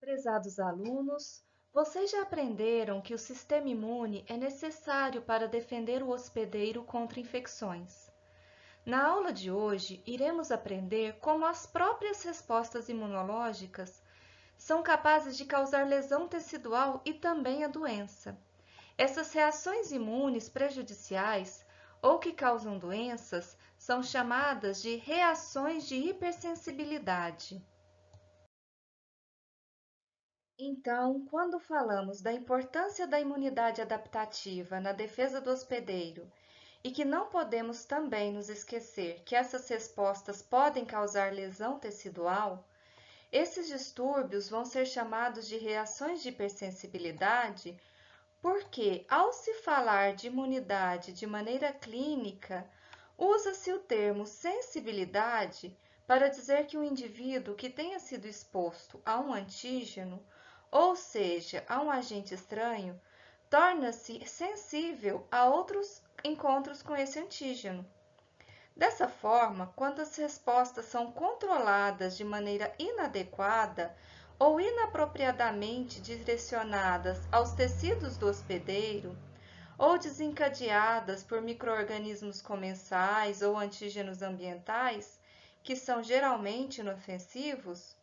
Prezados alunos, vocês já aprenderam que o sistema imune é necessário para defender o hospedeiro contra infecções. Na aula de hoje, iremos aprender como as próprias respostas imunológicas são capazes de causar lesão tecidual e também a doença. Essas reações imunes prejudiciais ou que causam doenças são chamadas de reações de hipersensibilidade. Então, quando falamos da importância da imunidade adaptativa na defesa do hospedeiro e que não podemos também nos esquecer que essas respostas podem causar lesão tecidual, esses distúrbios vão ser chamados de reações de hipersensibilidade porque, ao se falar de imunidade de maneira clínica, usa-se o termo sensibilidade para dizer que o indivíduo que tenha sido exposto a um antígeno, ou seja, a um agente estranho, torna-se sensível a outros encontros com esse antígeno. Dessa forma, quando as respostas são controladas de maneira inadequada ou inapropriadamente direcionadas aos tecidos do hospedeiro, ou desencadeadas por micro-organismos comensais ou antígenos ambientais, que são geralmente inofensivos,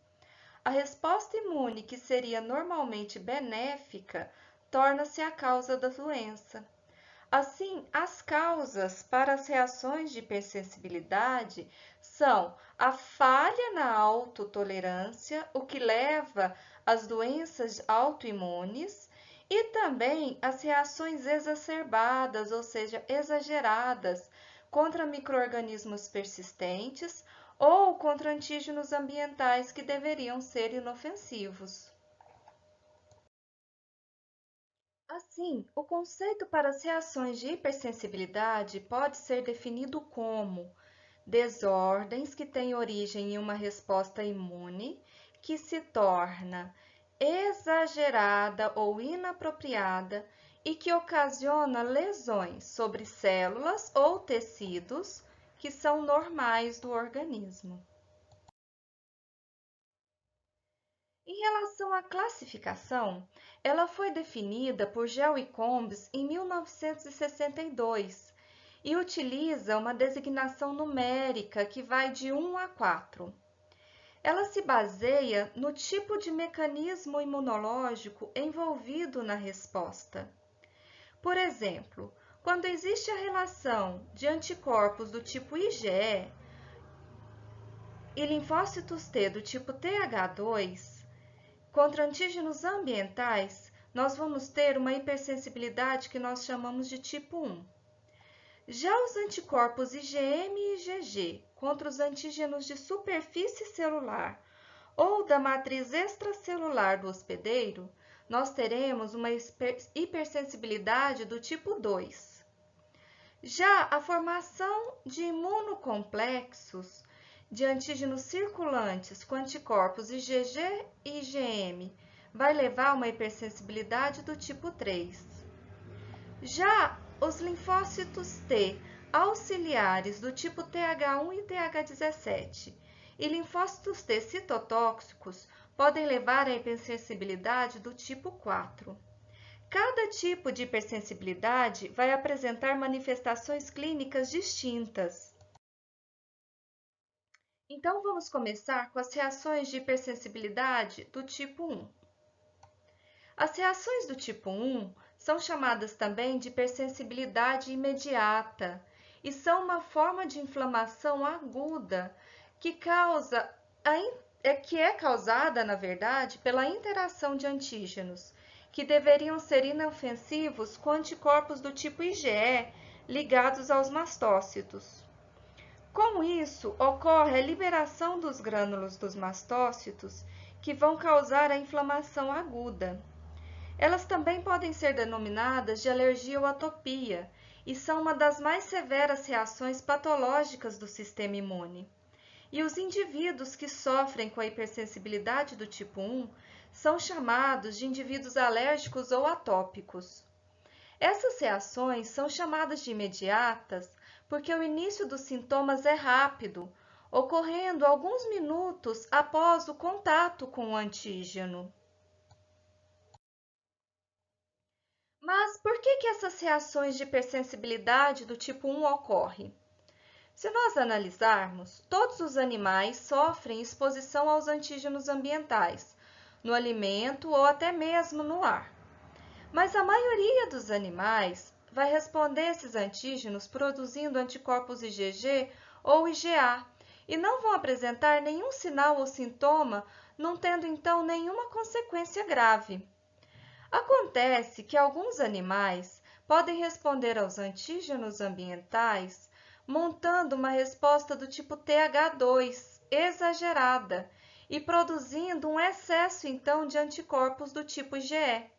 a resposta imune que seria normalmente benéfica torna-se a causa da doença. Assim, as causas para as reações de hipersensibilidade são a falha na autotolerância, o que leva às doenças autoimunes, e também as reações exacerbadas, ou seja, exageradas, contra micro-organismos persistentes ou contra antígenos ambientais que deveriam ser inofensivos. Assim, o conceito para as reações de hipersensibilidade pode ser definido como desordens que têm origem em uma resposta imune que se torna exagerada ou inapropriada e que ocasiona lesões sobre células ou tecidos que são normais do organismo. Em relação à classificação, ela foi definida por Gell e Combs em 1962 e utiliza uma designação numérica que vai de 1 a 4. Ela se baseia no tipo de mecanismo imunológico envolvido na resposta. Por exemplo, quando existe a relação de anticorpos do tipo IgE e linfócitos T do tipo TH2, contra antígenos ambientais, nós vamos ter uma hipersensibilidade que nós chamamos de tipo 1. Já os anticorpos IgM e IgG contra os antígenos de superfície celular ou da matriz extracelular do hospedeiro, nós teremos uma hipersensibilidade do tipo 2. Já a formação de imunocomplexos de antígenos circulantes com anticorpos IgG e IgM vai levar a uma hipersensibilidade do tipo 3. Já os linfócitos T auxiliares do tipo TH1 e TH17 e linfócitos T citotóxicos podem levar a hipersensibilidade do tipo 4. Cada tipo de hipersensibilidade vai apresentar manifestações clínicas distintas. Então, vamos começar com as reações de hipersensibilidade do tipo 1. As reações do tipo 1 são chamadas também de hipersensibilidade imediata e são uma forma de inflamação aguda que é causada, na verdade, pela interação de antígenos, que deveriam ser inofensivos com anticorpos do tipo IgE ligados aos mastócitos. Com isso, ocorre a liberação dos grânulos dos mastócitos, que vão causar a inflamação aguda. Elas também podem ser denominadas de alergia ou atopia e são uma das mais severas reações patológicas do sistema imune. E os indivíduos que sofrem com a hipersensibilidade do tipo 1 são chamados de indivíduos alérgicos ou atópicos. Essas reações são chamadas de imediatas porque o início dos sintomas é rápido, ocorrendo alguns minutos após o contato com o antígeno. que essas reações de hipersensibilidade do tipo 1 ocorrem? Se nós analisarmos, todos os animais sofrem exposição aos antígenos ambientais, no alimento ou até mesmo no ar. Mas a maioria dos animais vai responder a esses antígenos produzindo anticorpos IgG ou IgA e não vão apresentar nenhum sinal ou sintoma, não tendo então nenhuma consequência grave. Acontece que alguns animais podem responder aos antígenos ambientais montando uma resposta do tipo TH2 exagerada e produzindo um excesso então de anticorpos do tipo IgE.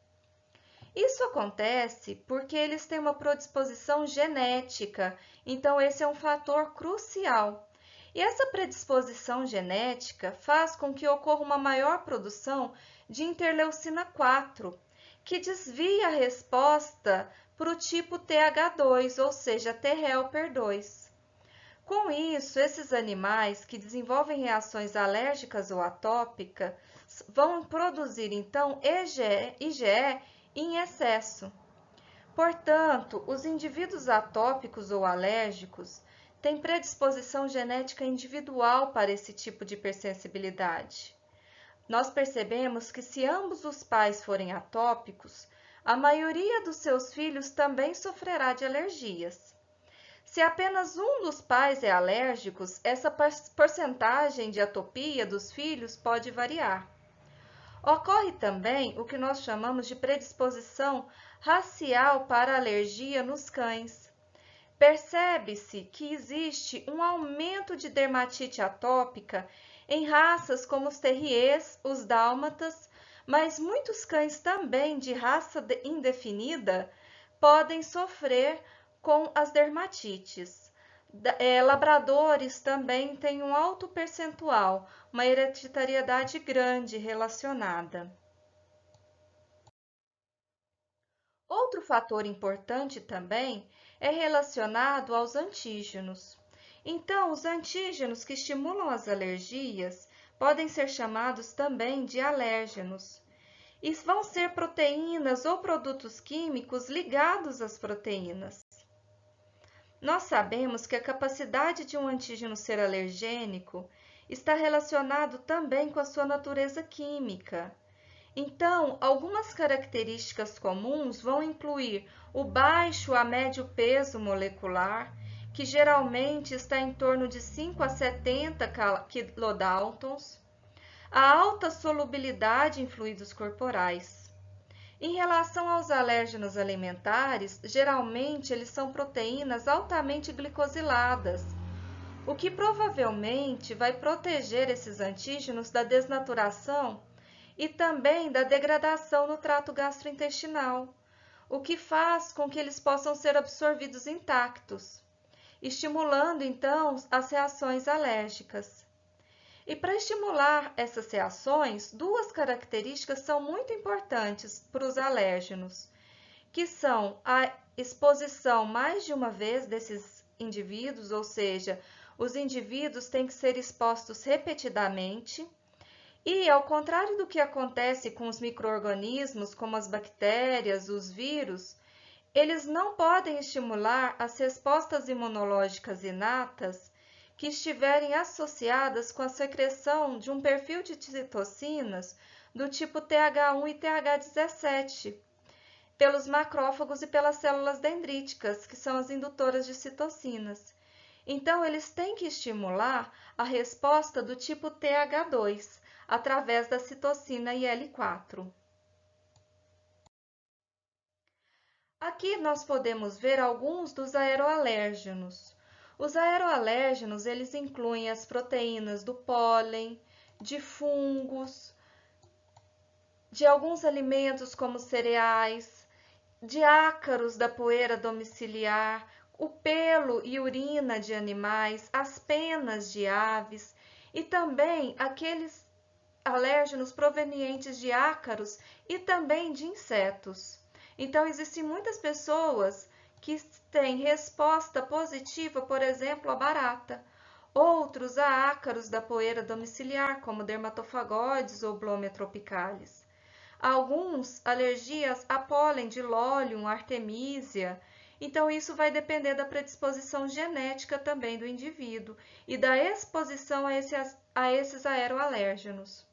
Isso acontece porque eles têm uma predisposição genética, então esse é um fator crucial. E essa predisposição genética faz com que ocorra uma maior produção de interleucina 4, que desvia a resposta para o tipo TH2, ou seja, T helper 2. Com isso, esses animais que desenvolvem reações alérgicas ou atópicas vão produzir então IgE em excesso. Portanto, os indivíduos atópicos ou alérgicos têm predisposição genética individual para esse tipo de hipersensibilidade. Nós percebemos que se ambos os pais forem atópicos, a maioria dos seus filhos também sofrerá de alergias. Se apenas um dos pais é alérgico, essa porcentagem de atopia dos filhos pode variar. Ocorre também o que nós chamamos de predisposição racial para alergia nos cães. Percebe-se que existe um aumento de dermatite atópica em raças como os terriers, os dálmatas, mas muitos cães também de raça indefinida podem sofrer com as dermatites. Labradores também têm um alto percentual, uma hereditariedade grande relacionada. Outro fator importante também é relacionado aos antígenos. Então, os antígenos que estimulam as alergias podem ser chamados também de alérgenos. E vão ser proteínas ou produtos químicos ligados às proteínas. Nós sabemos que a capacidade de um antígeno ser alergênico está relacionado também com a sua natureza química. Então, algumas características comuns vão incluir o baixo a médio peso molecular, que geralmente está em torno de 5 a 70 kilodaltons, a alta solubilidade em fluidos corporais. Em relação aos alérgenos alimentares, geralmente eles são proteínas altamente glicosiladas, o que provavelmente vai proteger esses antígenos da desnaturação e também da degradação no trato gastrointestinal, o que faz com que eles possam ser absorvidos intactos, estimulando então as reações alérgicas. E para estimular essas reações, duas características são muito importantes para os alérgenos, que são a exposição mais de uma vez desses indivíduos, ou seja, os indivíduos têm que ser expostos repetidamente, e ao contrário do que acontece com os micro-organismos, como as bactérias, os vírus, eles não podem estimular as respostas imunológicas inatas que estiverem associadas com a secreção de um perfil de citocinas do tipo TH1 e TH17, pelos macrófagos e pelas células dendríticas, que são as indutoras de citocinas. Então, eles têm que estimular a resposta do tipo TH2, através da citocina IL-4. Aqui nós podemos ver alguns dos aeroalérgenos. Os aeroalérgenos, eles incluem as proteínas do pólen, de fungos, de alguns alimentos como cereais, de ácaros da poeira domiciliar, o pelo e urina de animais, as penas de aves e também aqueles alérgenos provenientes de ácaros e também de insetos. Então, existem muitas pessoas que têm resposta positiva, por exemplo, à barata. Outros a ácaros da poeira domiciliar, como dermatofagóides ou Blomia tropicalis. Alguns, alergias a pólen de Lolium, Artemisia. Então, isso vai depender da predisposição genética também do indivíduo e da exposição a esses aeroalérgenos.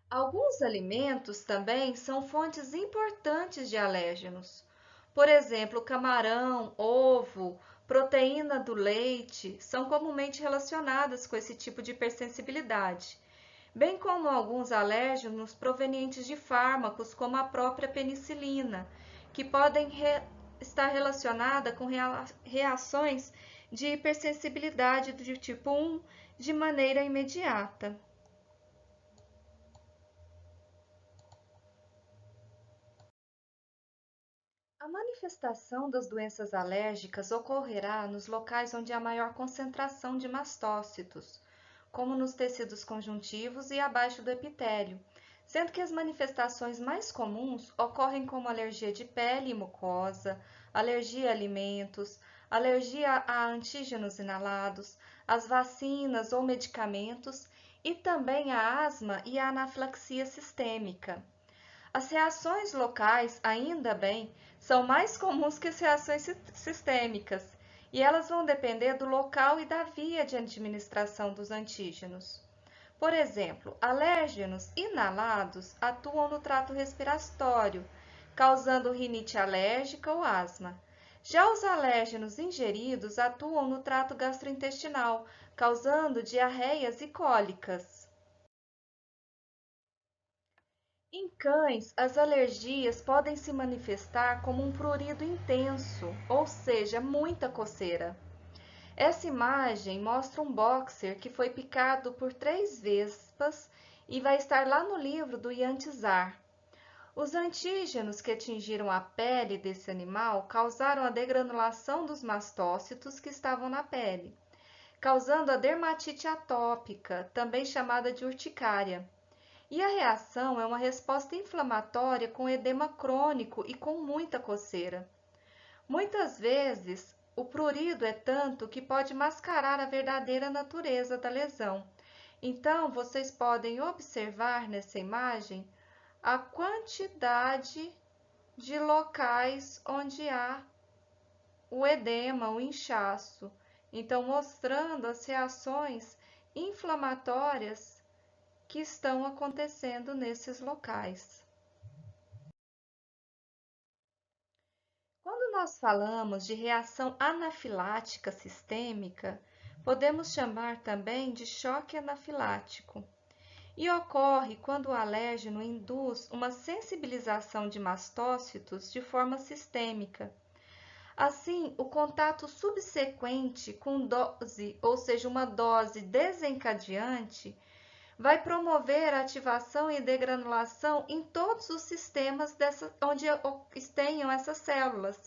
Alguns alimentos também são fontes importantes de alérgenos. Por exemplo, camarão, ovo, proteína do leite são comumente relacionadas com esse tipo de hipersensibilidade, bem como alguns alérgenos provenientes de fármacos, como a própria penicilina, que podem estar relacionada com reações de hipersensibilidade do tipo 1 de maneira imediata. A manifestação das doenças alérgicas ocorrerá nos locais onde há maior concentração de mastócitos, como nos tecidos conjuntivos e abaixo do epitélio, sendo que as manifestações mais comuns ocorrem como alergia de pele e mucosa, alergia a alimentos, alergia a antígenos inalados, as vacinas ou medicamentos e também a asma e a anafilaxia sistêmica. As reações locais, ainda bem, são mais comuns que as reações sistêmicas, e elas vão depender do local e da via de administração dos antígenos. Por exemplo, alérgenos inalados atuam no trato respiratório, causando rinite alérgica ou asma. Já os alérgenos ingeridos atuam no trato gastrointestinal, causando diarreias e cólicas. Em cães, as alergias podem se manifestar como um prurido intenso, ou seja, muita coceira. Essa imagem mostra um boxer que foi picado por 3 vespas e vai estar lá no livro do Iantizar. Os antígenos que atingiram a pele desse animal causaram a degranulação dos mastócitos que estavam na pele, causando a dermatite atópica, também chamada de urticária. E a reação é uma resposta inflamatória com edema crônico e com muita coceira. Muitas vezes, o prurido é tanto que pode mascarar a verdadeira natureza da lesão. Então, vocês podem observar nessa imagem a quantidade de locais onde há o edema, o inchaço. Então, mostrando as reações inflamatórias que estão acontecendo nesses locais. Quando nós falamos de reação anafilática sistêmica, podemos chamar também de choque anafilático. E ocorre quando o alérgeno induz uma sensibilização de mastócitos de forma sistêmica. Assim, o contato subsequente com dose, ou seja, uma dose desencadeante, vai promover a ativação e degranulação em todos os sistemas onde tenham essas células.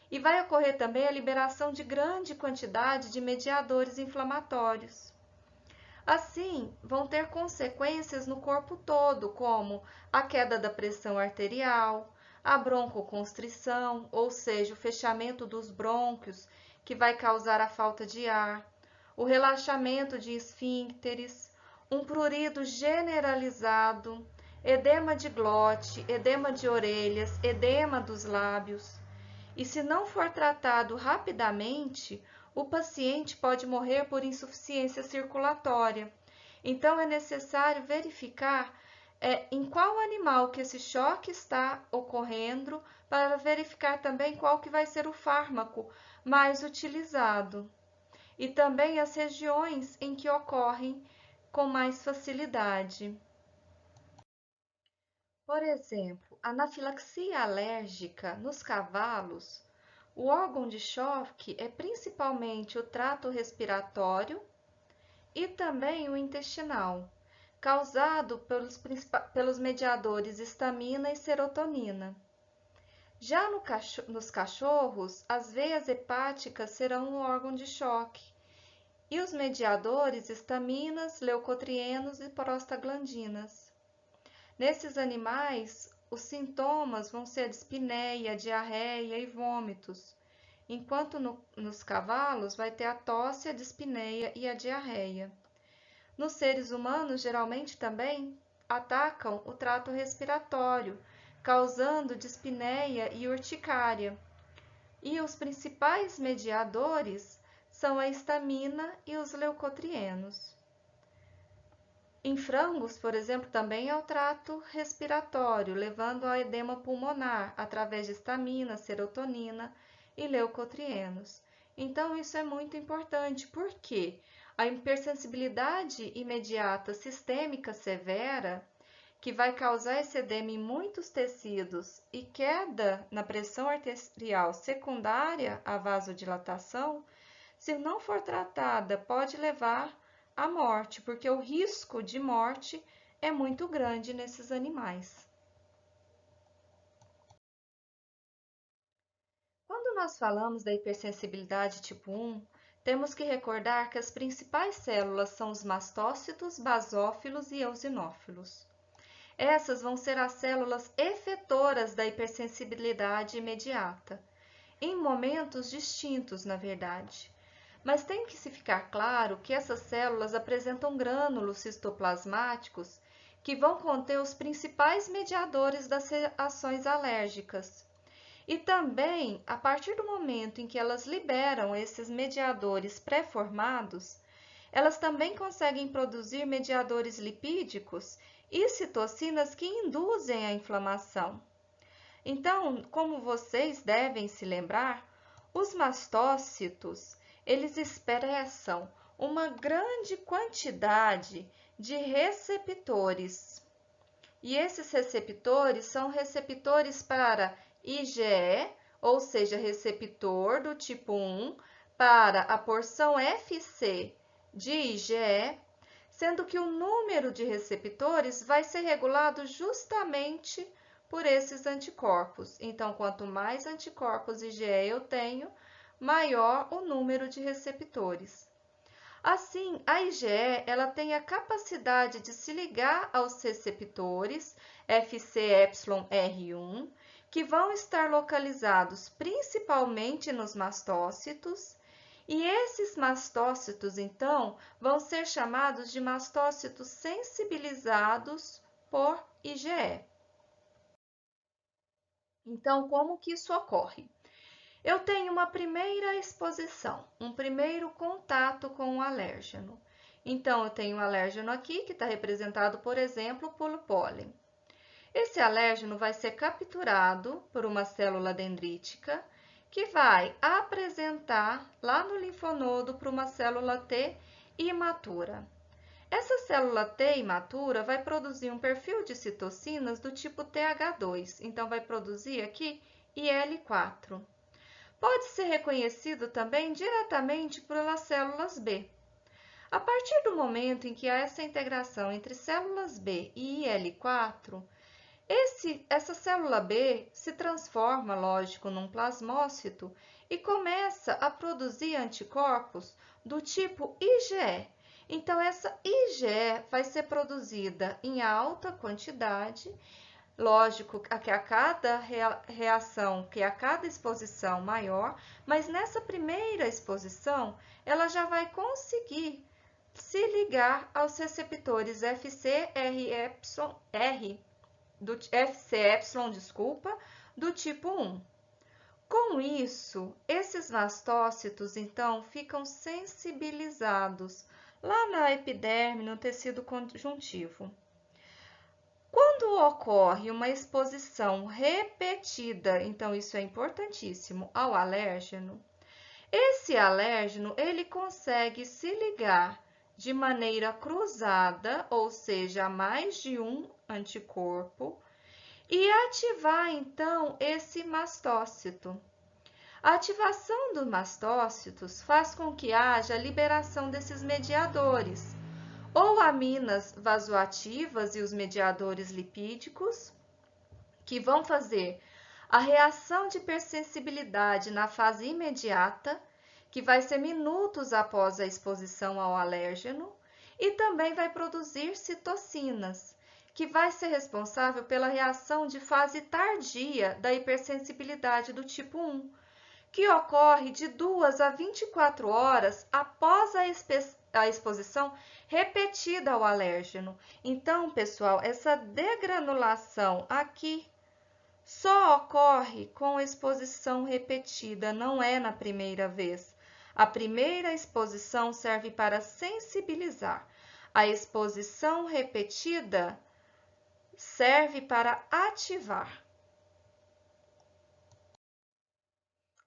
E vai ocorrer também a liberação de grande quantidade de mediadores inflamatórios. Assim, vão ter consequências no corpo todo, como a queda da pressão arterial, a broncoconstrição, ou seja, o fechamento dos brônquios, que vai causar a falta de ar, o relaxamento de esfíncteres, um prurido generalizado, edema de glote, edema de orelhas, edema dos lábios. E se não for tratado rapidamente, o paciente pode morrer por insuficiência circulatória. Então, é necessário verificar em qual animal que esse choque está ocorrendo, para verificar também qual que vai ser o fármaco mais utilizado. E também as regiões em que ocorrem com mais facilidade. Por exemplo, anafilaxia alérgica nos cavalos, o órgão de choque é principalmente o trato respiratório e também o intestinal, causado pelos mediadores histamina e serotonina. Já nos cachorros, as veias hepáticas serão um órgão de choque, e os mediadores histaminas, leucotrienos e prostaglandinas. Nesses animais, os sintomas vão ser a dispneia, diarreia e vômitos, enquanto nos cavalos vai ter a tosse, a dispneia e a diarreia. Nos seres humanos, geralmente também atacam o trato respiratório, causando dispneia e urticária. E os principais mediadores são a histamina e os leucotrienos. Em frangos, por exemplo, também é o trato respiratório, levando ao edema pulmonar através de histamina, serotonina e leucotrienos. Então, isso é muito importante, porque a hipersensibilidade imediata sistêmica severa, que vai causar esse edema em muitos tecidos e queda na pressão arterial secundária à vasodilatação, se não for tratada, pode levar à morte, porque o risco de morte é muito grande nesses animais. Quando nós falamos da hipersensibilidade tipo 1, temos que recordar que as principais células são os mastócitos, basófilos e eosinófilos. Essas vão ser as células efetoras da hipersensibilidade imediata, em momentos distintos, na verdade. Mas tem que se ficar claro que essas células apresentam grânulos citoplasmáticos que vão conter os principais mediadores das reações alérgicas. E também, a partir do momento em que elas liberam esses mediadores pré-formados, elas também conseguem produzir mediadores lipídicos e citocinas que induzem a inflamação. Então, como vocês devem se lembrar, os mastócitos, eles expressam uma grande quantidade de receptores. E esses receptores são receptores para IgE, ou seja, receptor do tipo 1, para a porção Fc de IgE, sendo que o número de receptores vai ser regulado justamente por esses anticorpos. Então, quanto mais anticorpos IgE eu tenho, maior o número de receptores. Assim, a IgE ela tem a capacidade de se ligar aos receptores FcεR1, que vão estar localizados principalmente nos mastócitos, e esses mastócitos, então, vão ser chamados de mastócitos sensibilizados por IgE. Então, como que isso ocorre? Eu tenho uma primeira exposição, um primeiro contato com o alérgeno. Então, eu tenho um alérgeno aqui, que está representado, por exemplo, pelo pólen. Esse alérgeno vai ser capturado por uma célula dendrítica, que vai apresentar lá no linfonodo para uma célula T imatura. Essa célula T imatura vai produzir um perfil de citocinas do tipo TH2, então vai produzir aqui IL-4. Pode ser reconhecido também diretamente pelas células B. A partir do momento em que há essa integração entre células B e IL-4, essa célula B se transforma, lógico, num plasmócito e começa a produzir anticorpos do tipo IgE. Então, essa IgE vai ser produzida em alta quantidade. Lógico que a cada reação, que a cada exposição maior, mas nessa primeira exposição, ela já vai conseguir se ligar aos receptores do tipo 1. Com isso, esses mastócitos, então, ficam sensibilizados lá na epiderme, no tecido conjuntivo. Quando ocorre uma exposição repetida, então isso é importantíssimo, ao alérgeno, esse alérgeno ele consegue se ligar de maneira cruzada, ou seja, a mais de um anticorpo, e ativar então esse mastócito. A ativação dos mastócitos faz com que haja a liberação desses mediadores, ou aminas vasoativas e os mediadores lipídicos, que vão fazer a reação de hipersensibilidade na fase imediata, que vai ser minutos após a exposição ao alérgeno, e também vai produzir citocinas, que vai ser responsável pela reação de fase tardia da hipersensibilidade do tipo 1, que ocorre de 2 a 24 horas após a exposição repetida ao alérgeno. Então, pessoal, essa degranulação aqui só ocorre com exposição repetida, não é na primeira vez. A primeira exposição serve para sensibilizar. A exposição repetida serve para ativar.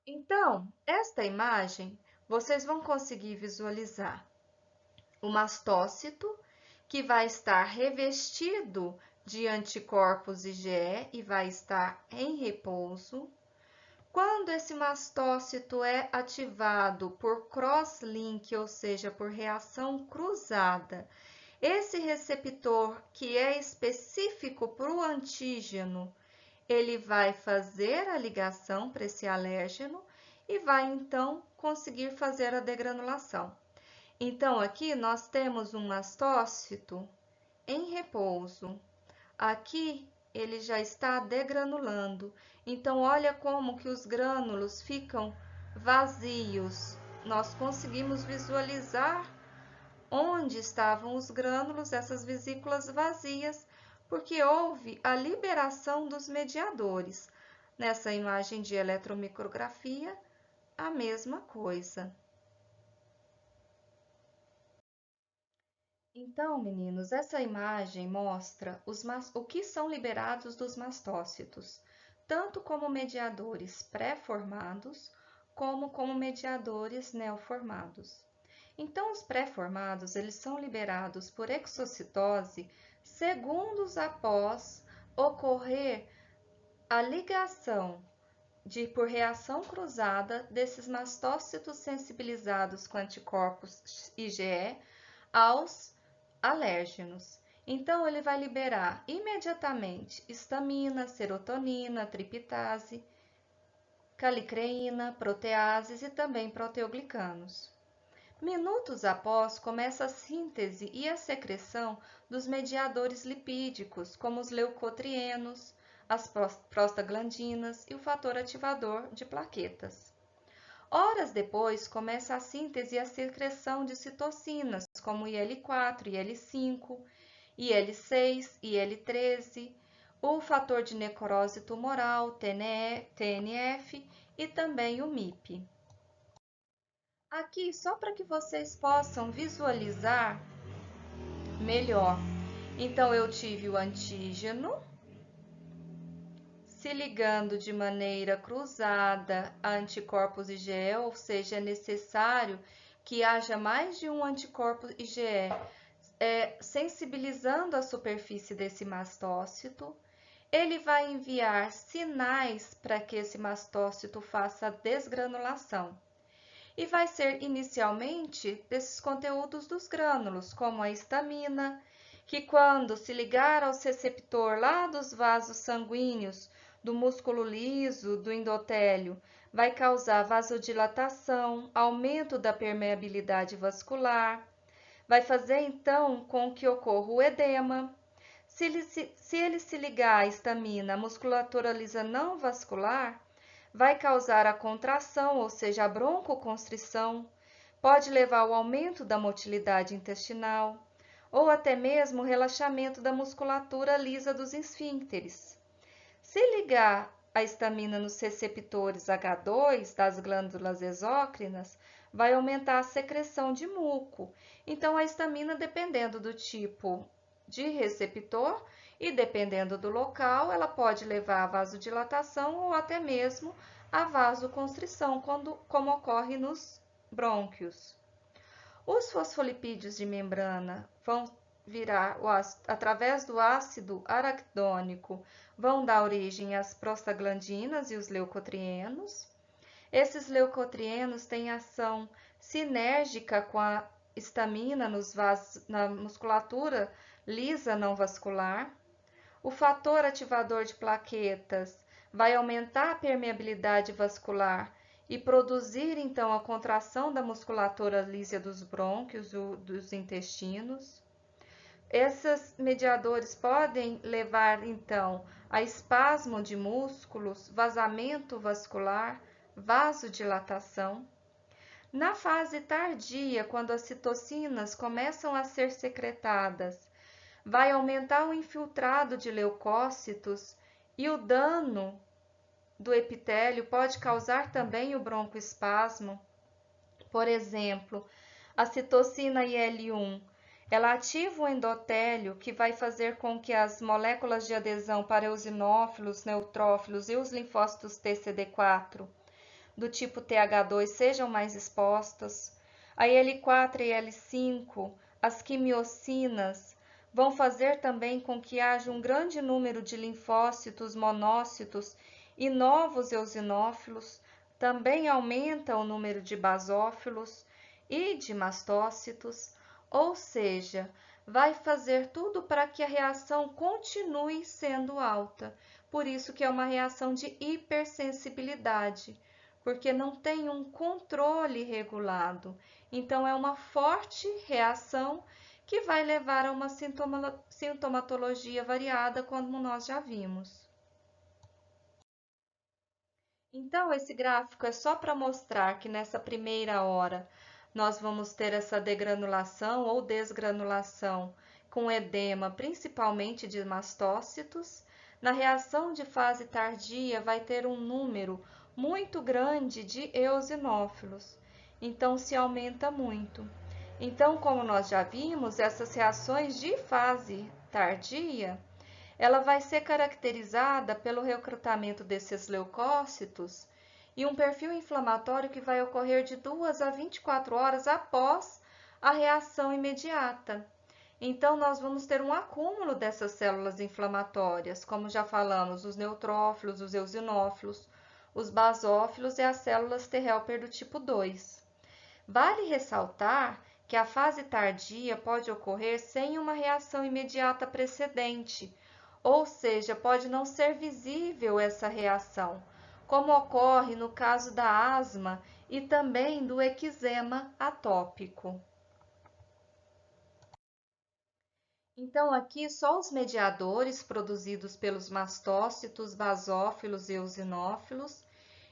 Então, esta imagem vocês vão conseguir visualizar o mastócito, que vai estar revestido de anticorpos IgE e vai estar em repouso. Quando esse mastócito é ativado por cross-link, ou seja, por reação cruzada, esse receptor que é específico para o antígeno, ele vai fazer a ligação para esse alérgeno e vai então conseguir fazer a degranulação. Então, aqui nós temos um mastócito em repouso. Aqui ele já está degranulando. Então, olha como que os grânulos ficam vazios. Nós conseguimos visualizar onde estavam os grânulos, essas vesículas vazias, porque houve a liberação dos mediadores. Nessa imagem de eletromicrografia, a mesma coisa. Então, meninos, essa imagem mostra o que são liberados dos mastócitos, tanto como mediadores pré-formados, como mediadores neoformados. Então, os pré-formados, eles são liberados por exocitose segundos após ocorrer a ligação por reação cruzada desses mastócitos sensibilizados com anticorpos IgE aos alérgenos. Então, ele vai liberar imediatamente histamina, serotonina, triptase, calicreína, proteases e também proteoglicanos. Minutos após, começa a síntese e a secreção dos mediadores lipídicos, como os leucotrienos, as prostaglandinas e o fator ativador de plaquetas. Horas depois, começa a síntese e a secreção de citocinas, como IL-4, IL-5, IL-6, IL-13, o fator de necrose tumoral, TNF e também o MIP. Aqui, só para que vocês possam visualizar melhor. Então, eu tive o antígeno se ligando de maneira cruzada a anticorpos IgE, ou seja, é necessário que haja mais de um anticorpo IgE sensibilizando a superfície desse mastócito. Ele vai enviar sinais para que esse mastócito faça a desgranulação. E vai ser inicialmente desses conteúdos dos grânulos, como a histamina, que quando se ligar ao receptor lá dos vasos sanguíneos, do músculo liso, do endotélio, vai causar vasodilatação, aumento da permeabilidade vascular, vai fazer então com que ocorra o edema. Se ele se ligar à histamina, a musculatura lisa não vascular, vai causar a contração, ou seja, a broncoconstrição, pode levar ao aumento da motilidade intestinal, ou até mesmo o relaxamento da musculatura lisa dos esfíncteres. Se ligar a histamina nos receptores H2 das glândulas exócrinas, vai aumentar a secreção de muco. Então, a histamina, dependendo do tipo de receptor e dependendo do local, ela pode levar a vasodilatação ou até mesmo a vasoconstrição, como ocorre nos brônquios. Os fosfolipídios de membrana vão virar, através do ácido araquidônico, vão dar origem às prostaglandinas e os leucotrienos. Esses leucotrienos têm ação sinérgica com a histamina na musculatura lisa não vascular. O fator ativador de plaquetas vai aumentar a permeabilidade vascular e produzir então a contração da musculatura lisa dos brônquios, dos intestinos. Esses mediadores podem levar então a espasmo de músculos, vazamento vascular, vasodilatação. Na fase tardia, quando as citocinas começam a ser secretadas, vai aumentar o infiltrado de leucócitos e o dano do epitélio pode causar também o broncoespasmo. Por exemplo, a citocina IL-1, ela ativa o endotélio, que vai fazer com que as moléculas de adesão para eosinófilos, neutrófilos e os linfócitos TCD4 do tipo TH2 sejam mais expostas. A IL-4 e IL-5, as quimiocinas, vão fazer também com que haja um grande número de linfócitos, monócitos e novos eosinófilos. Também aumenta o número de basófilos e de mastócitos, ou seja, vai fazer tudo para que a reação continue sendo alta. Por isso que é uma reação de hipersensibilidade, porque não tem um controle regulado. Então, é uma forte reação que vai levar a uma sintomatologia variada, como nós já vimos. Então, esse gráfico é só para mostrar que nessa primeira hora nós vamos ter essa degranulação ou desgranulação com edema, principalmente de mastócitos. Na reação de fase tardia, vai ter um número muito grande de eosinófilos, então se aumenta muito. Então, como nós já vimos, essas reações de fase tardia, ela vai ser caracterizada pelo recrutamento desses leucócitos e um perfil inflamatório que vai ocorrer de 2 a 24 horas após a reação imediata. Então, nós vamos ter um acúmulo dessas células inflamatórias, como já falamos, os neutrófilos, os eosinófilos, os basófilos e as células T helper do tipo 2. Vale ressaltar que a fase tardia pode ocorrer sem uma reação imediata precedente, ou seja, pode não ser visível essa reação, como ocorre no caso da asma e também do eczema atópico. Então, aqui só os mediadores produzidos pelos mastócitos, basófilos e eosinófilos.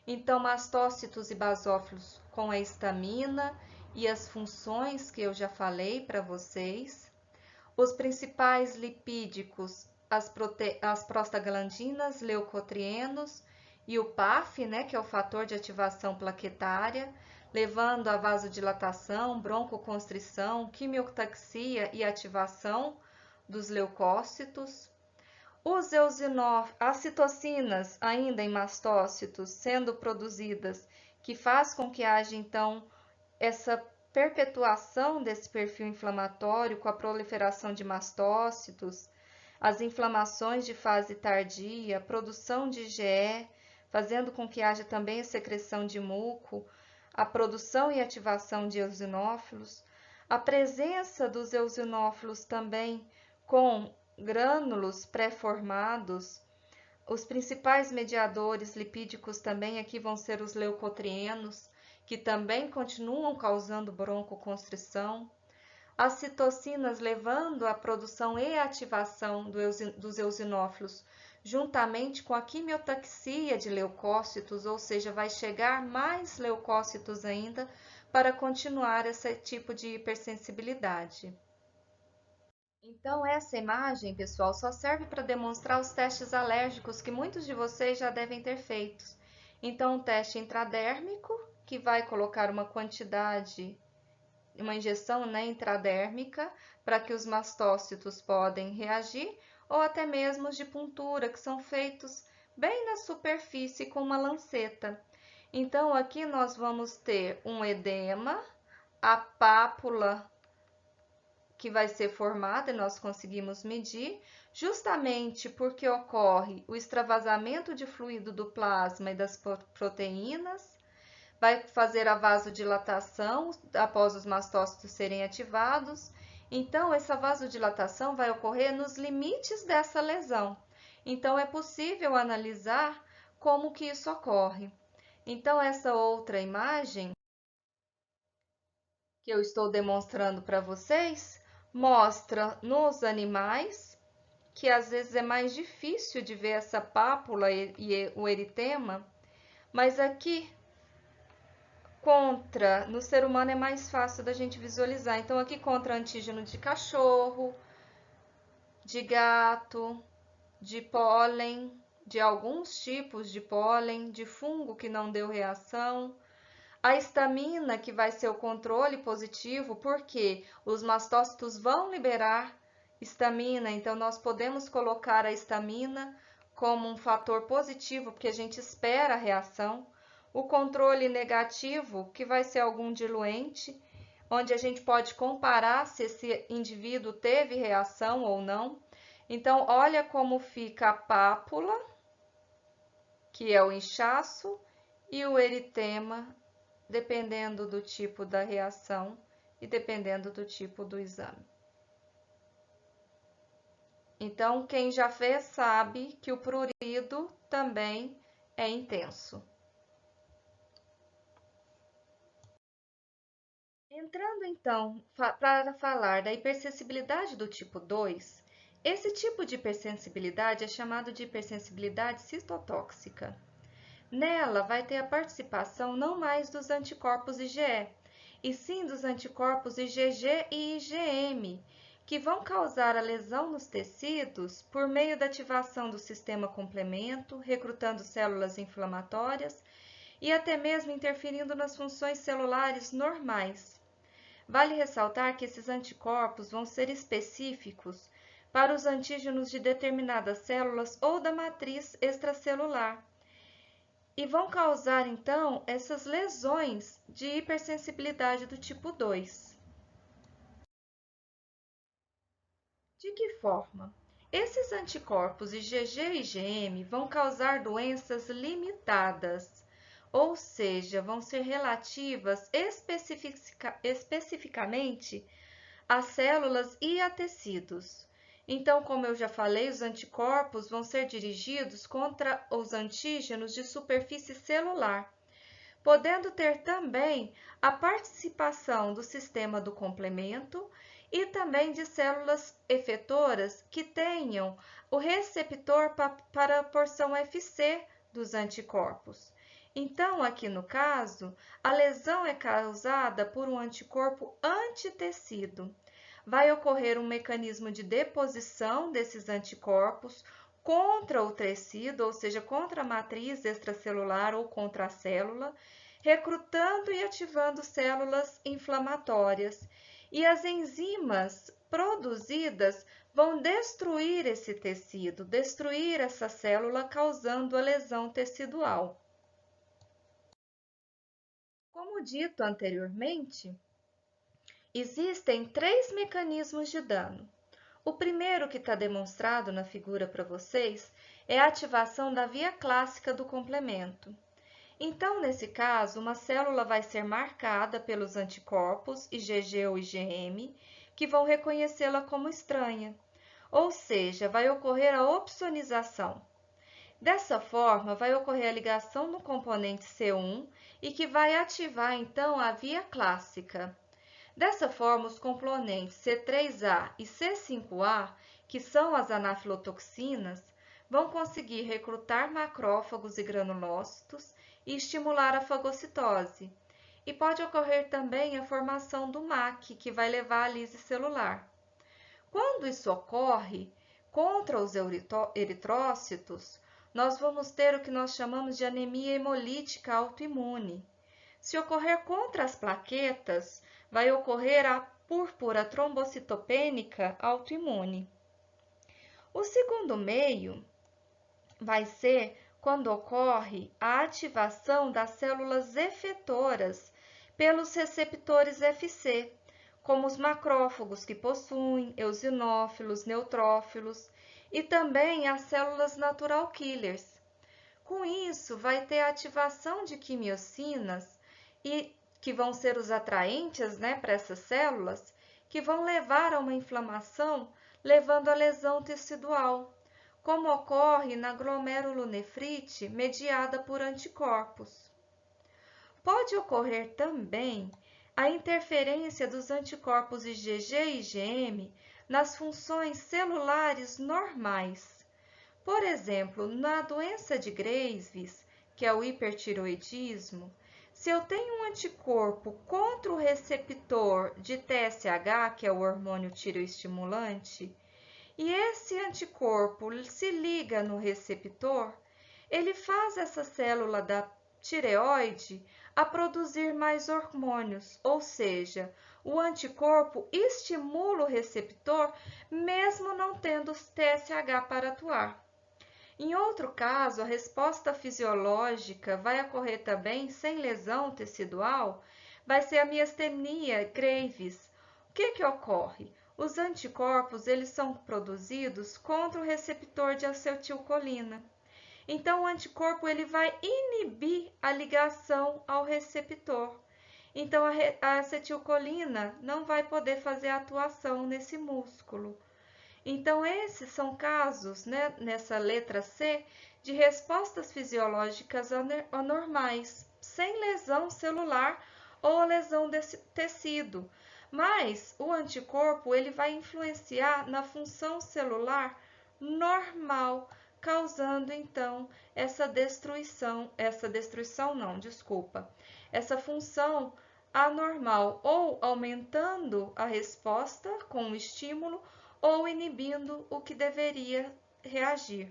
Então, mastócitos e basófilos com a histamina e as funções que eu já falei para vocês. Os principais lipídicos, as prostaglandinas, leucotrienos e o PAF, né, que é o fator de ativação plaquetária, levando a vasodilatação, broncoconstrição, quimiotaxia e ativação dos leucócitos. As citocinas, ainda em mastócitos, sendo produzidas, que faz com que haja, então, essa perpetuação desse perfil inflamatório com a proliferação de mastócitos, as inflamações de fase tardia, a produção de IgE, fazendo com que haja também a secreção de muco, a produção e ativação de eosinófilos, a presença dos eosinófilos também com grânulos pré-formados. Os principais mediadores lipídicos também aqui vão ser os leucotrienos, que também continuam causando broncoconstrição. As citocinas levando à produção e ativação dos eosinófilos, juntamente com a quimiotaxia de leucócitos, ou seja, vai chegar mais leucócitos ainda para continuar esse tipo de hipersensibilidade. Então, essa imagem, pessoal, só serve para demonstrar os testes alérgicos que muitos de vocês já devem ter feito. Então, um teste intradérmico, que vai colocar uma quantidade, uma injeção, né, intradérmica, para que os mastócitos podem reagir, ou até mesmo os de puntura, que são feitos bem na superfície com uma lanceta. Então, aqui nós vamos ter um edema, a pápula que vai ser formada e nós conseguimos medir, justamente porque ocorre o extravasamento de fluido do plasma e das proteínas, vai fazer a vasodilatação após os mastócitos serem ativados. Então, essa vasodilatação vai ocorrer nos limites dessa lesão. Então, é possível analisar como que isso ocorre. Então, essa outra imagem que eu estou demonstrando para vocês mostra nos animais, que às vezes é mais difícil de ver essa pápula e o eritema, mas aqui contra, no ser humano é mais fácil da gente visualizar. Então, aqui contra antígeno de cachorro, de gato, de pólen, de alguns tipos de pólen, de fungo que não deu reação. A histamina, que vai ser o controle positivo, porque os mastócitos vão liberar histamina, então nós podemos colocar a histamina como um fator positivo, porque a gente espera a reação. O controle negativo, que vai ser algum diluente, onde a gente pode comparar se esse indivíduo teve reação ou não. Então, olha como fica a pápula, que é o inchaço, e o eritema, dependendo do tipo da reação e dependendo do tipo do exame. Então, quem já fez sabe que o prurido também é intenso. Entrando então para falar da hipersensibilidade do tipo 2, esse tipo de hipersensibilidade é chamado de hipersensibilidade citotóxica. Nela vai ter a participação não mais dos anticorpos IgE, e sim dos anticorpos IgG e IgM, que vão causar a lesão nos tecidos por meio da ativação do sistema complemento, recrutando células inflamatórias e até mesmo interferindo nas funções celulares normais. Vale ressaltar que esses anticorpos vão ser específicos para os antígenos de determinadas células ou da matriz extracelular e vão causar, então, essas lesões de hipersensibilidade do tipo 2. De que forma? Esses anticorpos IgG e IgM vão causar doenças limitadas, ou seja, vão ser relativas especificamente a células e a tecidos. Então, como eu já falei, os anticorpos vão ser dirigidos contra os antígenos de superfície celular, podendo ter também a participação do sistema do complemento e também de células efetoras que tenham o receptor para a porção Fc dos anticorpos. Então, aqui no caso, a lesão é causada por um anticorpo antitecido. Vai ocorrer um mecanismo de deposição desses anticorpos contra o tecido, ou seja, contra a matriz extracelular ou contra a célula, recrutando e ativando células inflamatórias. E as enzimas produzidas vão destruir esse tecido, destruir essa célula, causando a lesão tecidual. Como dito anteriormente, existem 3 mecanismos de dano. O primeiro que está demonstrado na figura para vocês é a ativação da via clássica do complemento. Então, nesse caso, uma célula vai ser marcada pelos anticorpos IgG ou IgM, que vão reconhecê-la como estranha, ou seja, vai ocorrer a opsonização. Dessa forma, vai ocorrer a ligação no componente C1 e que vai ativar, então, a via clássica. Dessa forma, os componentes C3A e C5A, que são as anafilotoxinas, vão conseguir recrutar macrófagos e granulócitos e estimular a fagocitose. E pode ocorrer também a formação do MAC, que vai levar à lise celular. Quando isso ocorre contra os eritrócitos, nós vamos ter o que nós chamamos de anemia hemolítica autoimune. Se ocorrer contra as plaquetas, vai ocorrer a púrpura trombocitopênica autoimune. O segundo meio vai ser quando ocorre a ativação das células efetoras pelos receptores Fc, como os macrófagos que possuem, eosinófilos, neutrófilos e também as células natural killers. Com isso, vai ter a ativação de quimiocinas e que vão ser os atraentes, para essas células, que vão levar a uma inflamação, levando à lesão tecidual, como ocorre na glomerulonefrite mediada por anticorpos. Pode ocorrer também a interferência dos anticorpos IgG e IgM nas funções celulares normais. Por exemplo, na doença de Graves, que é o hipertiroidismo, Se eu tenho um anticorpo contra o receptor de TSH, que é o hormônio tireoestimulante, e esse anticorpo se liga no receptor, ele faz essa célula da tireoide a produzir mais hormônios, ou seja, o anticorpo estimula o receptor mesmo não tendo TSH para atuar. Em outro caso, a resposta fisiológica vai ocorrer também sem lesão tecidual, vai ser a miastenia graves. O que ocorre? Os anticorpos, eles são produzidos contra o receptor de acetilcolina. Então, o anticorpo ele vai inibir a ligação ao receptor. Então, a acetilcolina não vai poder fazer atuação nesse músculo. Então, esses são casos, né, nessa letra C, de respostas fisiológicas anormais, sem lesão celular ou lesão desse tecido. Mas o anticorpo ele vai influenciar na função celular normal, causando então essa essa função anormal, ou aumentando a resposta com o estímulo, ou inibindo o que deveria reagir.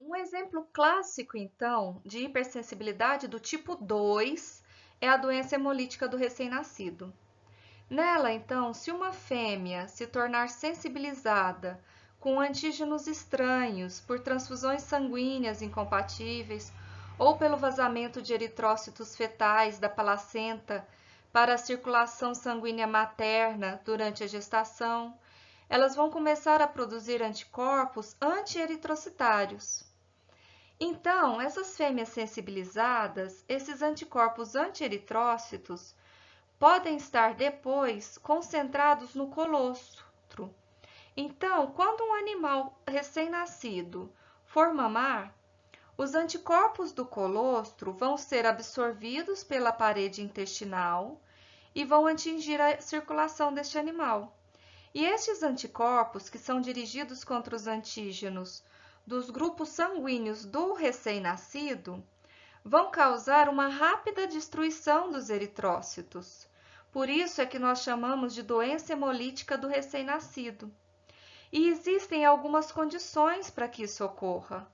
Um exemplo clássico, então, de hipersensibilidade do tipo 2 é a doença hemolítica do recém-nascido. Nela, então, se uma fêmea se tornar sensibilizada com antígenos estranhos por transfusões sanguíneas incompatíveis ou pelo vazamento de eritrócitos fetais da placenta para a circulação sanguínea materna durante a gestação, elas vão começar a produzir anticorpos anti-eritrocitários. Então, essas fêmeas sensibilizadas, esses anticorpos anti-eritrócitos, podem estar depois concentrados no colostro. Então, quando um animal recém-nascido for mamar, os anticorpos do colostro vão ser absorvidos pela parede intestinal e vão atingir a circulação deste animal. E estes anticorpos, que são dirigidos contra os antígenos dos grupos sanguíneos do recém-nascido, vão causar uma rápida destruição dos eritrócitos. Por isso é que nós chamamos de doença hemolítica do recém-nascido. E existem algumas condições para que isso ocorra.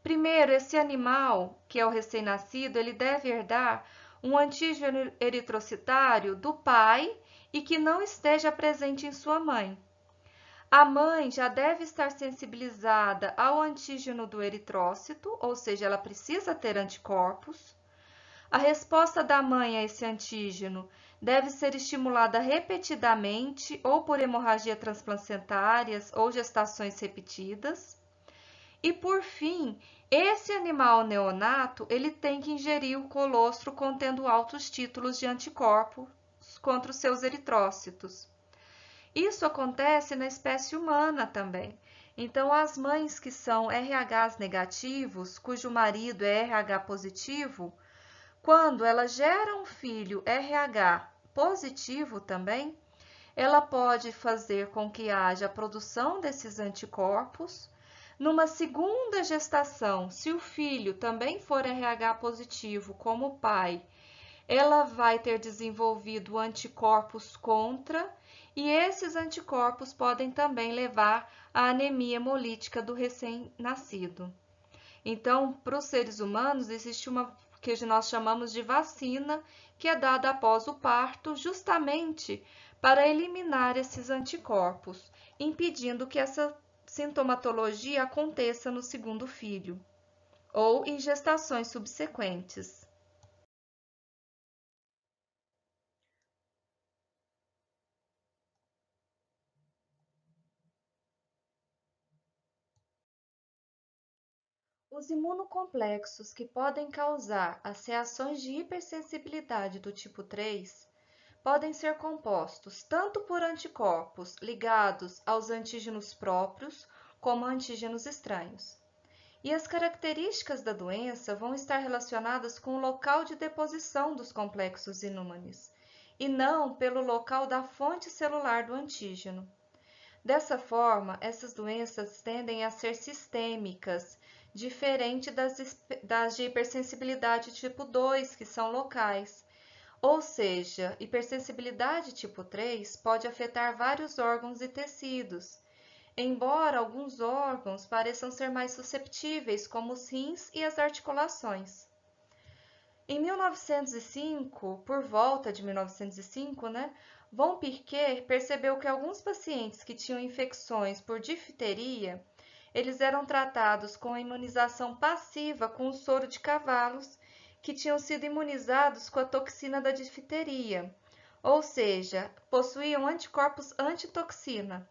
Primeiro, esse animal, que é o recém-nascido, ele deve herdar um antígeno eritrocitário do pai e que não esteja presente em sua mãe. A mãe já deve estar sensibilizada ao antígeno do eritrócito, ou seja, ela precisa ter anticorpos. A resposta da mãe a esse antígeno deve ser estimulada repetidamente ou por hemorragia transplacentárias ou gestações repetidas. E por fim, esse animal neonato, ele tem que ingerir o colostro contendo altos títulos de anticorpos contra os seus eritrócitos. Isso acontece na espécie humana também. Então, as mães que são RHs negativos, cujo marido é RH positivo, quando ela gera um filho RH positivo também, ela pode fazer com que haja a produção desses anticorpos. Numa segunda gestação, se o filho também for RH positivo, como o pai, ela vai ter desenvolvido anticorpos contra, e esses anticorpos podem também levar à anemia hemolítica do recém-nascido. Então, para os seres humanos, existe uma que nós chamamos de vacina, que é dada após o parto, justamente para eliminar esses anticorpos, impedindo que essa sintomatologia aconteça no segundo filho ou em gestações subsequentes. Os imunocomplexos que podem causar as reações de hipersensibilidade do tipo 3 podem ser compostos tanto por anticorpos ligados aos antígenos próprios, como antígenos estranhos. E as características da doença vão estar relacionadas com o local de deposição dos complexos imunes, e não pelo local da fonte celular do antígeno. Dessa forma, essas doenças tendem a ser sistêmicas, diferente das de hipersensibilidade tipo 2, que são locais. Ou seja, hipersensibilidade tipo 3 pode afetar vários órgãos e tecidos, embora alguns órgãos pareçam ser mais susceptíveis, como os rins e as articulações. Em 1905, por volta de 1905, von Pirquet percebeu que alguns pacientes que tinham infecções por difteria, eles eram tratados com a imunização passiva com o soro de cavalos que tinham sido imunizados com a toxina da difteria, ou seja, possuíam anticorpos antitoxina.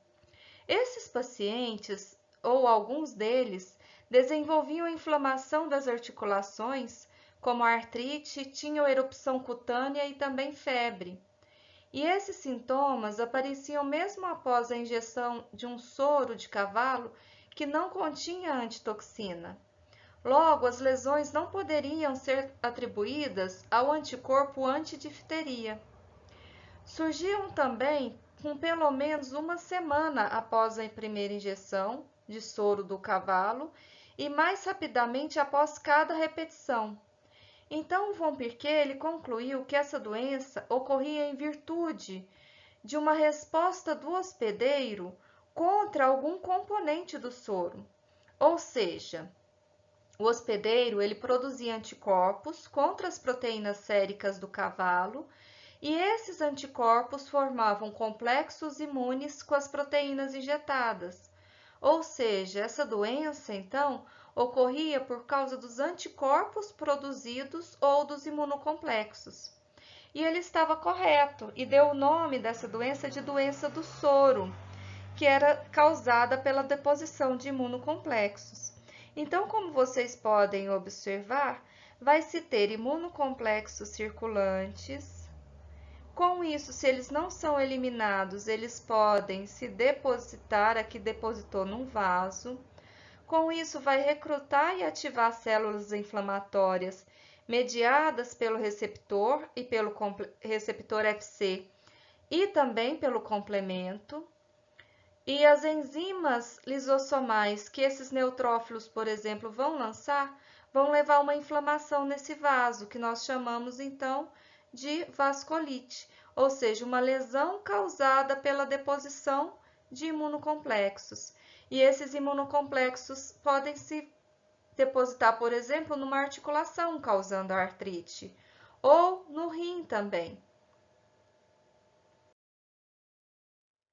Esses pacientes, ou alguns deles, desenvolviam inflamação das articulações, como artrite, tinham erupção cutânea e também febre. E esses sintomas apareciam mesmo após a injeção de um soro de cavalo que não continha antitoxina. Logo, as lesões não poderiam ser atribuídas ao anticorpo antidifteria. Surgiam também com pelo menos uma semana após a primeira injeção de soro do cavalo e mais rapidamente após cada repetição. Então, von Pirquet ele concluiu que essa doença ocorria em virtude de uma resposta do hospedeiro contra algum componente do soro. Ou seja, o hospedeiro ele produzia anticorpos contra as proteínas séricas do cavalo e esses anticorpos formavam complexos imunes com as proteínas injetadas. Ou seja, essa doença, então, ocorria por causa dos anticorpos produzidos ou dos imunocomplexos. E ele estava correto e deu o nome dessa doença de doença do soro, que era causada pela deposição de imunocomplexos. Então, como vocês podem observar, vai se ter imunocomplexos circulantes. Com isso, se eles não são eliminados, eles podem se depositar, aqui depositou num vaso. Com isso, vai recrutar e ativar células inflamatórias mediadas pelo receptor e pelo receptor Fc e também pelo complemento. E as enzimas lisossomais que esses neutrófilos, por exemplo, vão lançar, vão levar uma inflamação nesse vaso, que nós chamamos então de vasculite, ou seja, uma lesão causada pela deposição de imunocomplexos. E esses imunocomplexos podem se depositar, por exemplo, numa articulação, causando artrite, ou no rim também.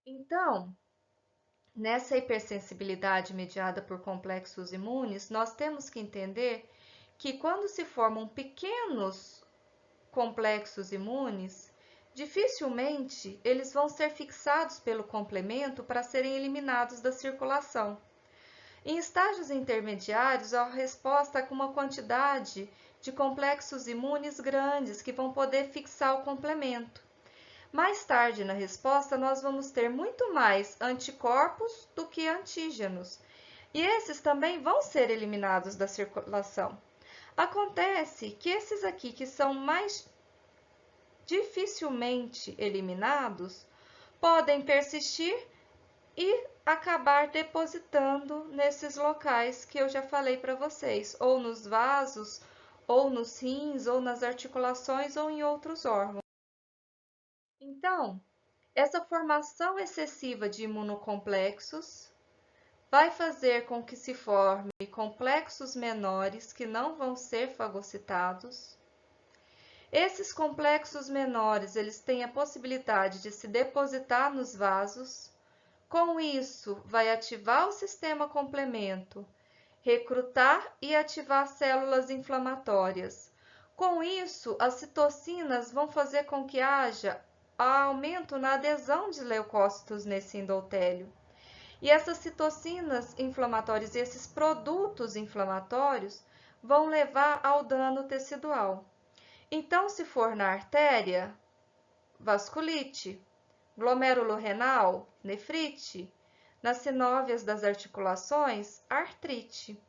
Então, nessa hipersensibilidade mediada por complexos imunes, nós temos que entender que quando se formam pequenos complexos imunes, dificilmente eles vão ser fixados pelo complemento para serem eliminados da circulação. Em estágios intermediários, a resposta é com uma quantidade de complexos imunes grandes que vão poder fixar o complemento. Mais tarde na resposta, nós vamos ter muito mais anticorpos do que antígenos, e esses também vão ser eliminados da circulação. Acontece que esses aqui, que são mais dificilmente eliminados, podem persistir e acabar depositando nesses locais que eu já falei para vocês, ou nos vasos, ou nos rins, ou nas articulações, ou em outros órgãos. Então, essa formação excessiva de imunocomplexos vai fazer com que se forme complexos menores que não vão ser fagocitados. Esses complexos menores, eles têm a possibilidade de se depositar nos vasos. Com isso, vai ativar o sistema complemento, recrutar e ativar células inflamatórias. Com isso, as citocinas vão fazer com que haja aumento na adesão de leucócitos nesse endotélio. E essas citocinas inflamatórias e esses produtos inflamatórios vão levar ao dano tecidual. Então, se for na artéria, vasculite, glomérulo renal, nefrite, nas sinóvias das articulações, artrite.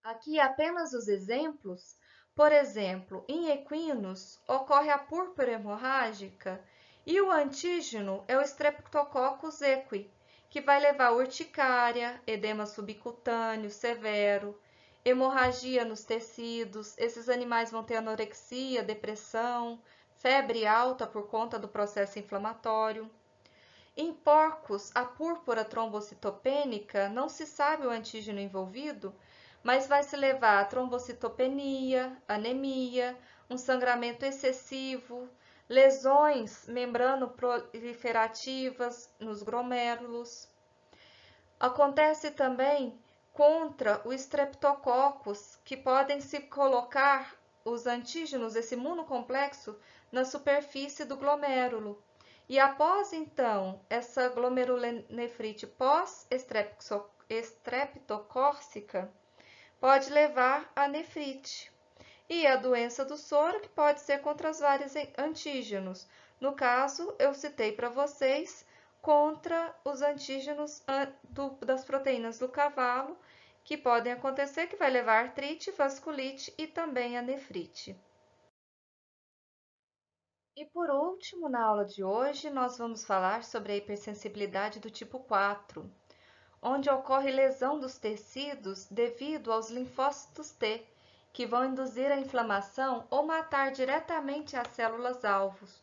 Aqui apenas os exemplos. Por exemplo, em equinos ocorre a púrpura hemorrágica e o antígeno é o Streptococcus equi, que vai levar a urticária, edema subcutâneo severo, hemorragia nos tecidos. Esses animais vão ter anorexia, depressão, febre alta por conta do processo inflamatório. Em porcos, a púrpura trombocitopênica, não se sabe o antígeno envolvido, mas vai se levar a trombocitopenia, anemia, um sangramento excessivo, lesões membrano-proliferativas nos glomérulos. Acontece também contra o Streptococcus, que podem se colocar os antígenos, esse imunocomplexo, na superfície do glomérulo. E após, então, essa glomerulonefrite pós-estreptocócica, pode levar a nefrite. E a doença do soro, que pode ser contra os vários antígenos. No caso, eu citei para vocês contra os antígenos das proteínas do cavalo, que podem acontecer, que vai levar a artrite, vasculite e também a nefrite. E por último, na aula de hoje, nós vamos falar sobre a hipersensibilidade do tipo 4, onde ocorre lesão dos tecidos devido aos linfócitos T, que vão induzir a inflamação ou matar diretamente as células-alvos.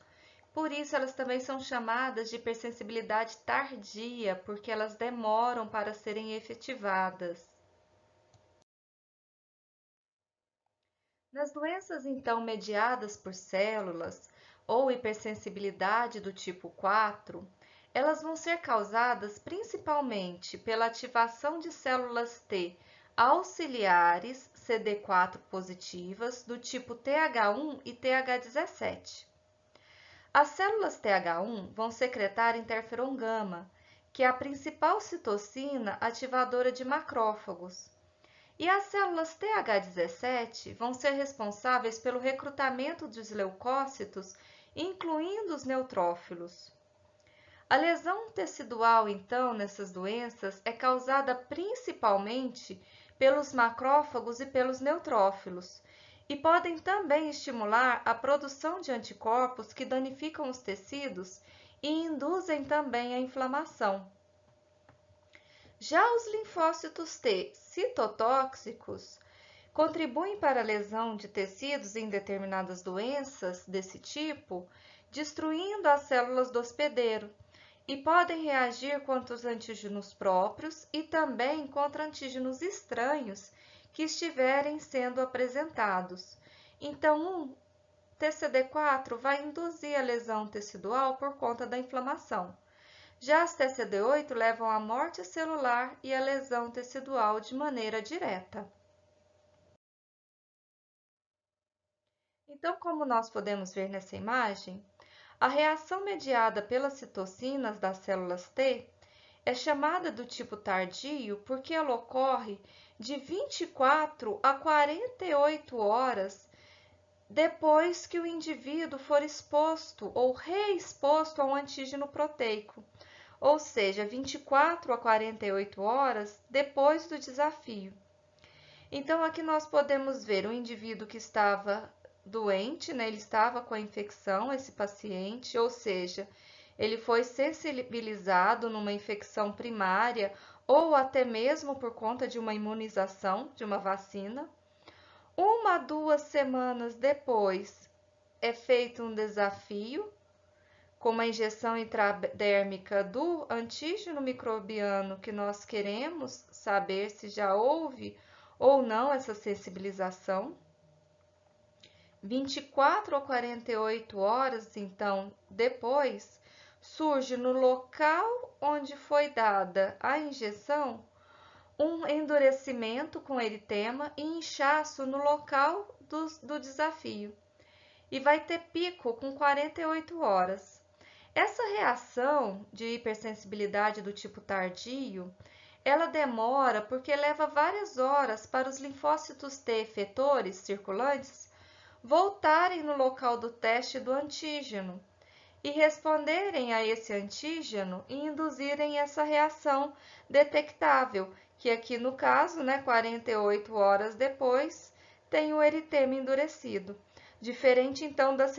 Por isso, elas também são chamadas de hipersensibilidade tardia, porque elas demoram para serem efetivadas. Nas doenças, então, mediadas por células ou hipersensibilidade do tipo 4, elas vão ser causadas principalmente pela ativação de células T auxiliares CD4 positivas do tipo TH1 e TH17. As células TH1 vão secretar interferon gama, que é a principal citocina ativadora de macrófagos. E as células TH17 vão ser responsáveis pelo recrutamento dos leucócitos, incluindo os neutrófilos. A lesão tecidual, então, nessas doenças é causada principalmente pelos macrófagos e pelos neutrófilos, e podem também estimular a produção de anticorpos que danificam os tecidos e induzem também a inflamação. Já os linfócitos T citotóxicos contribuem para a lesão de tecidos em determinadas doenças desse tipo, destruindo as células do hospedeiro, e podem reagir contra os antígenos próprios e também contra antígenos estranhos que estiverem sendo apresentados. Então, o TCD4 vai induzir a lesão tecidual por conta da inflamação. Já as TCD8 levam à morte celular e à lesão tecidual de maneira direta. Então, como nós podemos ver nessa imagem, a reação mediada pelas citocinas das células T é chamada do tipo tardio porque ela ocorre de 24 a 48 horas depois que o indivíduo for exposto ou reexposto a um antígeno proteico, ou seja, 24 a 48 horas depois do desafio. Então, aqui nós podemos ver um indivíduo que estava doente, né? Ele estava com a infecção, esse paciente, ou seja, ele foi sensibilizado numa infecção primária ou até mesmo por conta de uma imunização, de uma vacina. 1 a 2 semanas depois é feito um desafio com uma injeção intradérmica do antígeno microbiano que nós queremos saber se já houve ou não essa sensibilização. 24 a 48 horas, então, depois, surge no local onde foi dada a injeção um endurecimento com eritema e inchaço no local do desafio. E vai ter pico com 48 horas. Essa reação de hipersensibilidade do tipo tardio, ela demora porque leva várias horas para os linfócitos T efetores circulantes voltarem no local do teste do antígeno e responderem a esse antígeno e induzirem essa reação detectável, que aqui no caso, 48 horas depois, tem o eritema endurecido. Diferente então das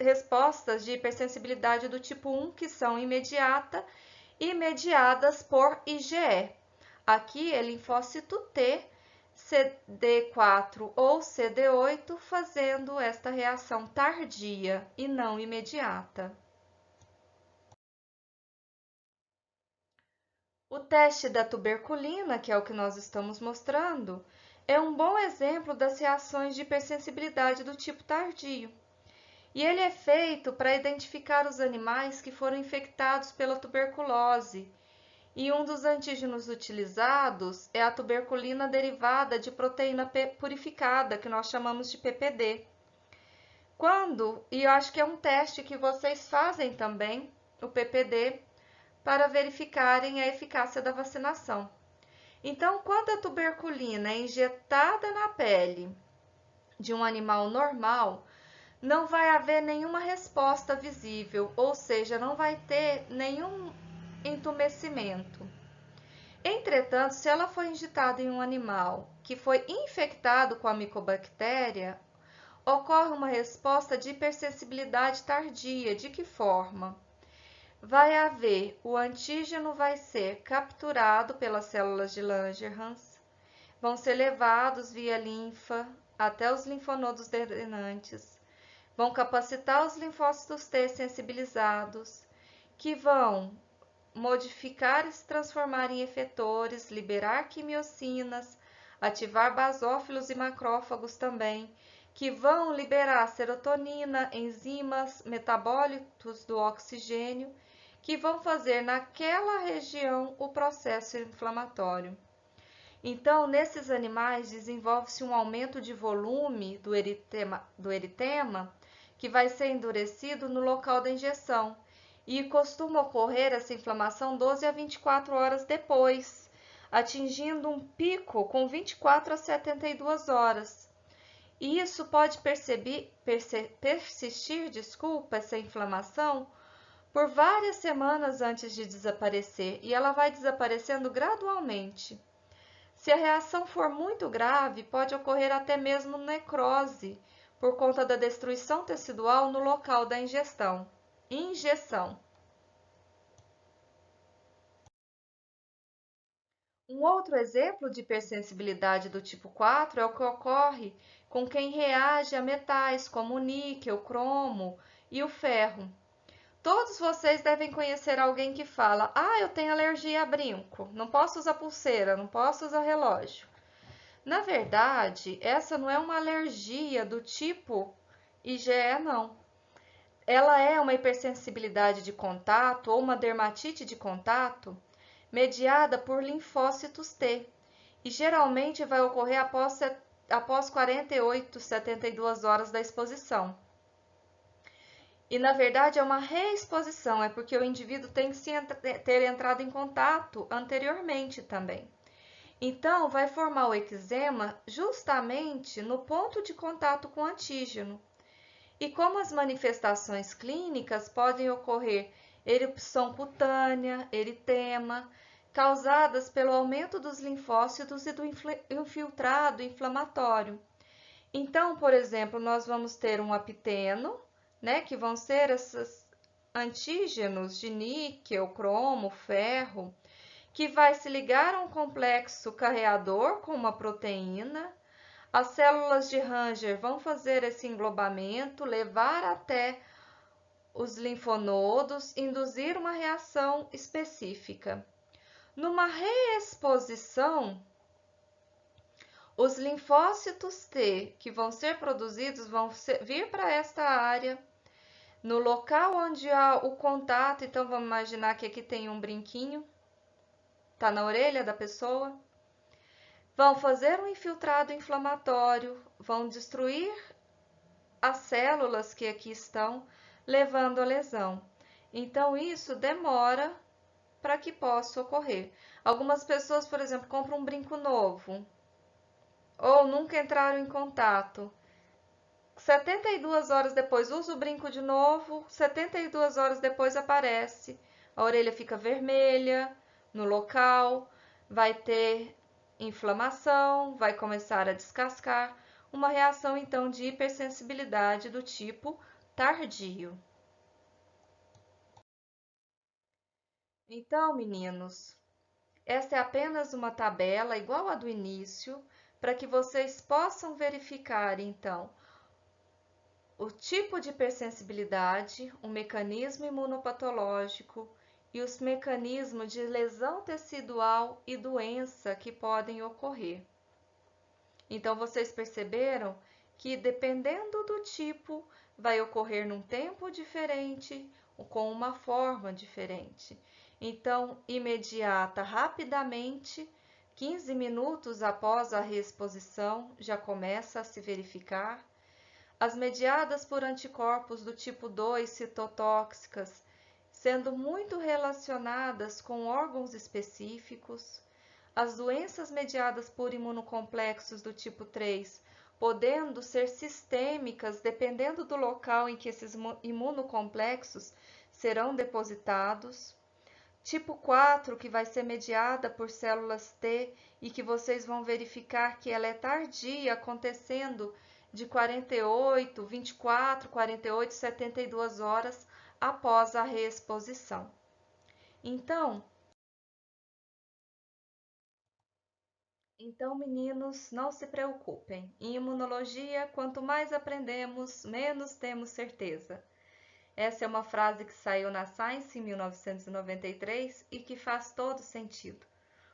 respostas de hipersensibilidade do tipo 1, que são imediata e mediadas por IgE. Aqui é linfócito T, CD4 ou CD8, fazendo esta reação tardia e não imediata. O teste da tuberculina, que é o que nós estamos mostrando, é um bom exemplo das reações de hipersensibilidade do tipo tardio. E ele é feito para identificar os animais que foram infectados pela tuberculose. E um dos antígenos utilizados é a tuberculina derivada de proteína purificada, que nós chamamos de PPD. E eu acho que é um teste que vocês fazem também, o PPD, para verificarem a eficácia da vacinação. Então, quando a tuberculina é injetada na pele de um animal normal, não vai haver nenhuma resposta visível, ou seja, não vai ter nenhum entumecimento. Entretanto, se ela foi injetada em um animal que foi infectado com a micobactéria, ocorre uma resposta de hipersensibilidade tardia. De que forma? O antígeno vai ser capturado pelas células de Langerhans, vão ser levados via linfa até os linfonodos drenantes, vão capacitar os linfócitos T sensibilizados, que vão modificar e se transformar em efetores, liberar quimiocinas, ativar basófilos e macrófagos também, que vão liberar serotonina, enzimas, metabólitos do oxigênio, que vão fazer naquela região o processo inflamatório. Então, nesses animais, desenvolve-se um aumento de volume do eritema, que vai ser endurecido no local da injeção, e costuma ocorrer essa inflamação 12 a 24 horas depois, atingindo um pico com 24 a 72 horas. E isso pode persistir, essa inflamação, por várias semanas antes de desaparecer, e ela vai desaparecendo gradualmente. Se a reação for muito grave, pode ocorrer até mesmo necrose, por conta da destruição tecidual no local da injeção. Um outro exemplo de hipersensibilidade do tipo 4 é o que ocorre com quem reage a metais como o níquel, o cromo e o ferro. Todos vocês devem conhecer alguém que fala: "Ah, eu tenho alergia a brinco, não posso usar pulseira, não posso usar relógio". Na verdade, essa não é uma alergia do tipo IgE, não. Ela é uma hipersensibilidade de contato ou uma dermatite de contato mediada por linfócitos T, e geralmente vai ocorrer após 48, 72 horas da exposição. E na verdade é uma reexposição, é porque o indivíduo tem que ter entrado em contato anteriormente também. Então, vai formar o eczema justamente no ponto de contato com o antígeno. E como as manifestações clínicas podem ocorrer erupção cutânea, eritema, causadas pelo aumento dos linfócitos e do infiltrado inflamatório. Então, por exemplo, nós vamos ter um apiteno, né, que vão ser esses antígenos de níquel, cromo, ferro, que vai se ligar a um complexo carreador com uma proteína. As células de Ranger vão fazer esse englobamento, levar até os linfonodos, induzir uma reação específica. Numa reexposição, os linfócitos T que vão ser produzidos vão vir para esta área, no local onde há o contato. Então, vamos imaginar que aqui tem um brinquinho, tá na orelha da pessoa. Vão fazer um infiltrado inflamatório, vão destruir as células que aqui estão, levando à lesão. Então, isso demora para que possa ocorrer. Algumas pessoas, por exemplo, compram um brinco novo ou nunca entraram em contato. 72 horas depois usa o brinco de novo, 72 horas depois aparece. A orelha fica vermelha no local, vai ter inflamação, vai começar a descascar, uma reação então de hipersensibilidade do tipo tardio. Então, meninos, esta é apenas uma tabela igual à do início, para que vocês possam verificar, então, o tipo de hipersensibilidade, o mecanismo imunopatológico e os mecanismos de lesão tecidual e doença que podem ocorrer. Então, vocês perceberam que, dependendo do tipo, vai ocorrer num tempo diferente, ou com uma forma diferente. Então, imediata, rapidamente, 15 minutos após a reexposição, já começa a se verificar. As mediadas por anticorpos do tipo 2 citotóxicas, sendo muito relacionadas com órgãos específicos. As doenças mediadas por imunocomplexos do tipo 3, podendo ser sistêmicas dependendo do local em que esses imunocomplexos serão depositados. Tipo 4, que vai ser mediada por células T e que vocês vão verificar que ela é tardia, acontecendo de 48, 24, 48, 72 horas após a reexposição. Então, meninos, não se preocupem. Em imunologia, quanto mais aprendemos, menos temos certeza. Essa é uma frase que saiu na Science em 1993 e que faz todo sentido,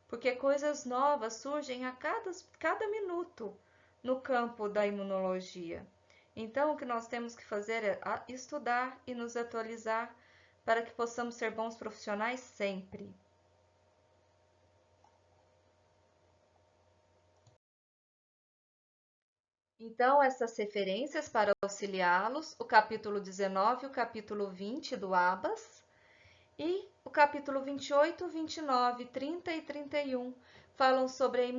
porque coisas novas surgem a cada minuto no campo da imunologia. Então, o que nós temos que fazer é estudar e nos atualizar para que possamos ser bons profissionais sempre. Então, essas referências para auxiliá-los, o capítulo 19 e o capítulo 20 do ABAS, e o capítulo 28, 29, 30 e 31 falam sobre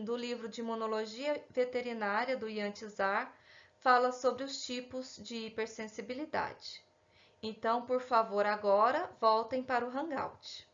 do livro de Imunologia Veterinária do Ian Tizar, fala sobre os tipos de hipersensibilidade. Então, por favor, agora voltem para o Hangout.